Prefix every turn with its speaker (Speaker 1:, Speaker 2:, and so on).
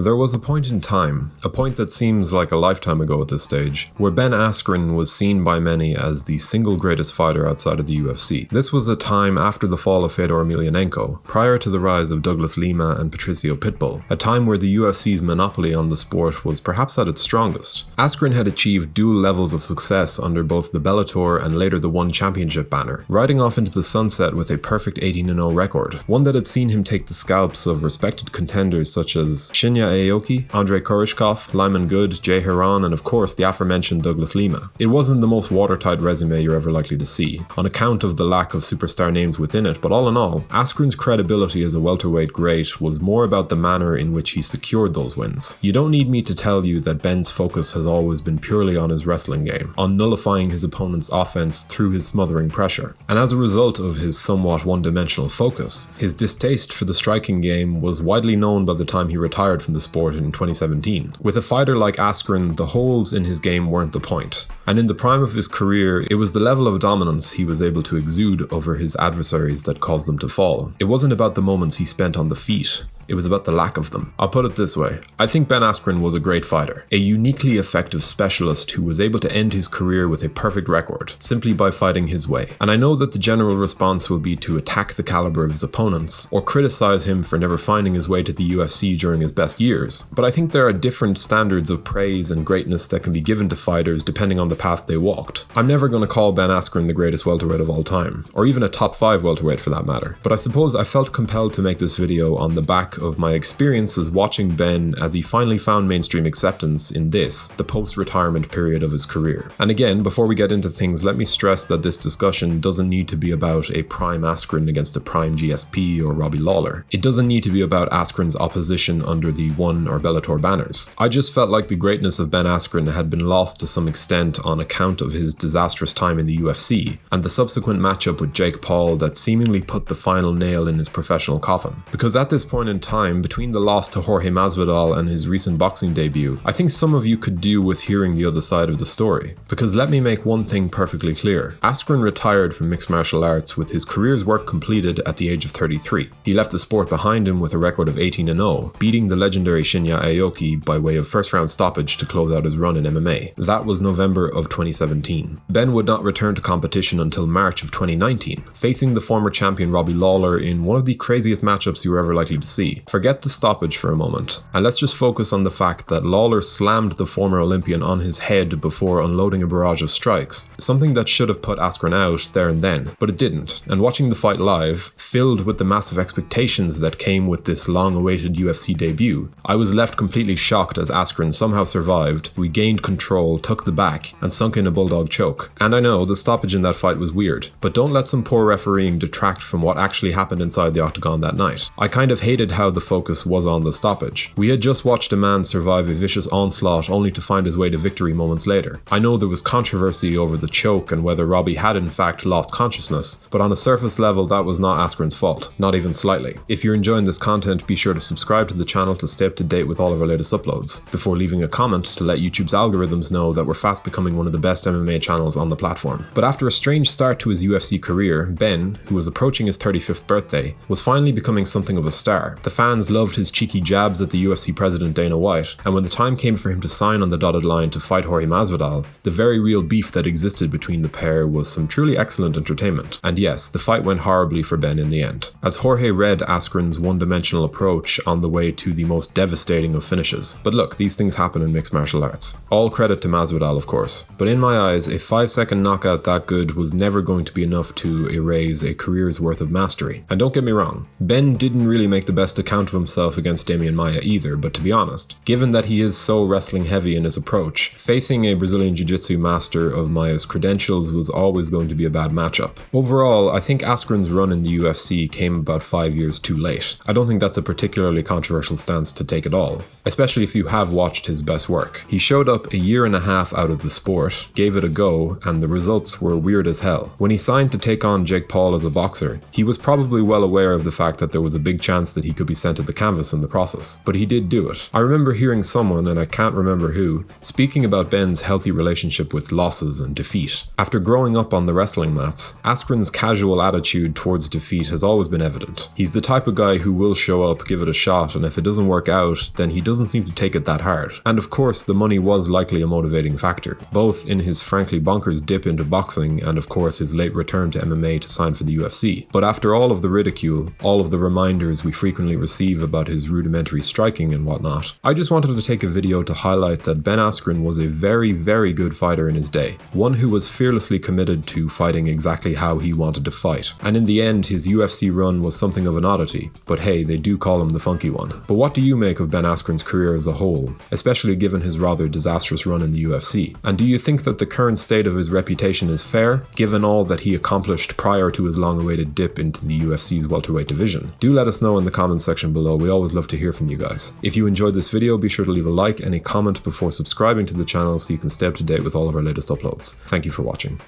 Speaker 1: There was a point in time, a point that seems like a lifetime ago at this stage, where Ben Askren was seen by many as the single greatest fighter outside of the UFC. This was a time after the fall of Fedor Emelianenko, prior to the rise of Douglas Lima and Patricio Pitbull, a time where the UFC's monopoly on the sport was perhaps at its strongest. Askren had achieved dual levels of success under both the Bellator and later the One Championship banner, riding off into the sunset with a perfect 18-0 record, one that had seen him take the scalps of respected contenders such as Shinya Aoki, Andrei Koreshkov, Lyman Good, Hieron, and of course the aforementioned Douglas Lima. It wasn't the most watertight resume you're ever likely to see, on account of the lack of superstar names within it, but all in all, Askren's credibility as a welterweight great was more about the manner in which he secured those wins. You don't need me to tell you that Ben's focus has always been purely on his wrestling game, on nullifying his opponent's offense through his smothering pressure. And as a result of his somewhat one-dimensional focus, his distaste for the striking game was widely known by the time he retired from the sport in 2017. With a fighter like Askren, the holes in his game weren't the point. And in the prime of his career, it was the level of dominance he was able to exude over his adversaries that caused them to fall. It wasn't about the moments he spent on the feet. It was about the lack of them. I'll put it this way. I think Ben Askren was a great fighter, a uniquely effective specialist who was able to end his career with a perfect record, simply by fighting his way. And I know that the general response will be to attack the caliber of his opponents, or criticize him for never finding his way to the UFC during his best years, but I think there are different standards of praise and greatness that can be given to fighters depending on the path they walked. I'm never going to call Ben Askren the greatest welterweight of all time, or even a top 5 welterweight for that matter, but I suppose I felt compelled to make this video on the back of my experiences watching Ben as he finally found mainstream acceptance in this, the post-retirement period of his career. And again, before we get into things, let me stress that this discussion doesn't need to be about a prime Askren against a prime GSP or Robbie Lawler. It doesn't need to be about Askren's opposition under the One or Bellator banners. I just felt like the greatness of Ben Askren had been lost to some extent on account of his disastrous time in the UFC, and the subsequent matchup with Jake Paul that seemingly put the final nail in his professional coffin. Because at this point in time, between the loss to Jorge Masvidal and his recent boxing debut, I think some of you could do with hearing the other side of the story. Because let me make one thing perfectly clear. Askren retired from mixed martial arts with his career's work completed at the age of 33. He left the sport behind him with a record of 18-0, beating the legendary Shinya Aoki by way of first-round stoppage to close out his run in MMA. That was November of 2017. Ben would not return to competition until March of 2019, facing the former champion Robbie Lawler in one of the craziest matchups you were ever likely to see. Forget the stoppage for a moment, and let's just focus on the fact that Lawler slammed the former Olympian on his head before unloading a barrage of strikes, something that should have put Askren out there and then, but it didn't. And watching the fight live, filled with the massive expectations that came with this long-awaited UFC debut, I was left completely shocked as Askren somehow survived, regained control, took the back, and sunk in a bulldog choke. And I know, the stoppage in that fight was weird, but don't let some poor refereeing detract from what actually happened inside the octagon that night. I kind of hated how the focus was on the stoppage. We had just watched a man survive a vicious onslaught only to find his way to victory moments later. I know there was controversy over the choke and whether Robbie had in fact lost consciousness, but on a surface level that was not Askren's fault, not even slightly. If you're enjoying this content, be sure to subscribe to the channel to stay up to date with all of our latest uploads, before leaving a comment to let YouTube's algorithms know that we're fast becoming one of the best MMA channels on the platform. But after a strange start to his UFC career, Ben, who was approaching his 35th birthday, was finally becoming something of a star. The fans loved his cheeky jabs at the UFC president Dana White, and when the time came for him to sign on the dotted line to fight Jorge Masvidal, the very real beef that existed between the pair was some truly excellent entertainment. And yes, the fight went horribly for Ben in the end, as Jorge read Askren's one-dimensional approach on the way to the most devastating of finishes. But look, these things happen in mixed martial arts. All credit to Masvidal, of course, but in my eyes, a 5-second knockout that good was never going to be enough to erase a career's worth of mastery. And don't get me wrong, Ben didn't really make the best account of himself against Damian Maia either, but to be honest, given that he is so wrestling heavy in his approach, facing a Brazilian Jiu-Jitsu master of Maia's credentials was always going to be a bad matchup. Overall, I think Askren's run in the UFC came about 5 years too late. I don't think that's a particularly controversial stance to take at all, especially if you have watched his best work. He showed up a year and a half out of the sport, gave it a go, and the results were weird as hell. When he signed to take on Jake Paul as a boxer, he was probably well aware of the fact that there was a big chance that he could be sent to the canvas in the process, but he did do it. I remember hearing someone, and I can't remember who, speaking about Ben's healthy relationship with losses and defeat. After growing up on the wrestling mats, Askren's casual attitude towards defeat has always been evident. He's the type of guy who will show up, give it a shot, and if it doesn't work out, then he doesn't seem to take it that hard. And of course, the money was likely a motivating factor, both in his frankly bonkers dip into boxing and of course his late return to MMA to sign for the UFC. But after all of the ridicule, all of the reminders we frequently receive about his rudimentary striking and whatnot, I just wanted to take a video to highlight that Ben Askren was a very, very good fighter in his day, one who was fearlessly committed to fighting exactly how he wanted to fight. And in the end, his UFC run was something of an oddity, but hey, they do call him the funky one. But what do you make of Ben Askren's career as a whole, especially given his rather disastrous run in the UFC? And do you think that the current state of his reputation is fair, given all that he accomplished prior to his long-awaited dip into the UFC's welterweight division? Do let us know in the comments section below. We always love to hear from you guys. If you enjoyed this video, be sure to leave a like and a comment before subscribing to the channel so you can stay up to date with all of our latest uploads. Thank you for watching.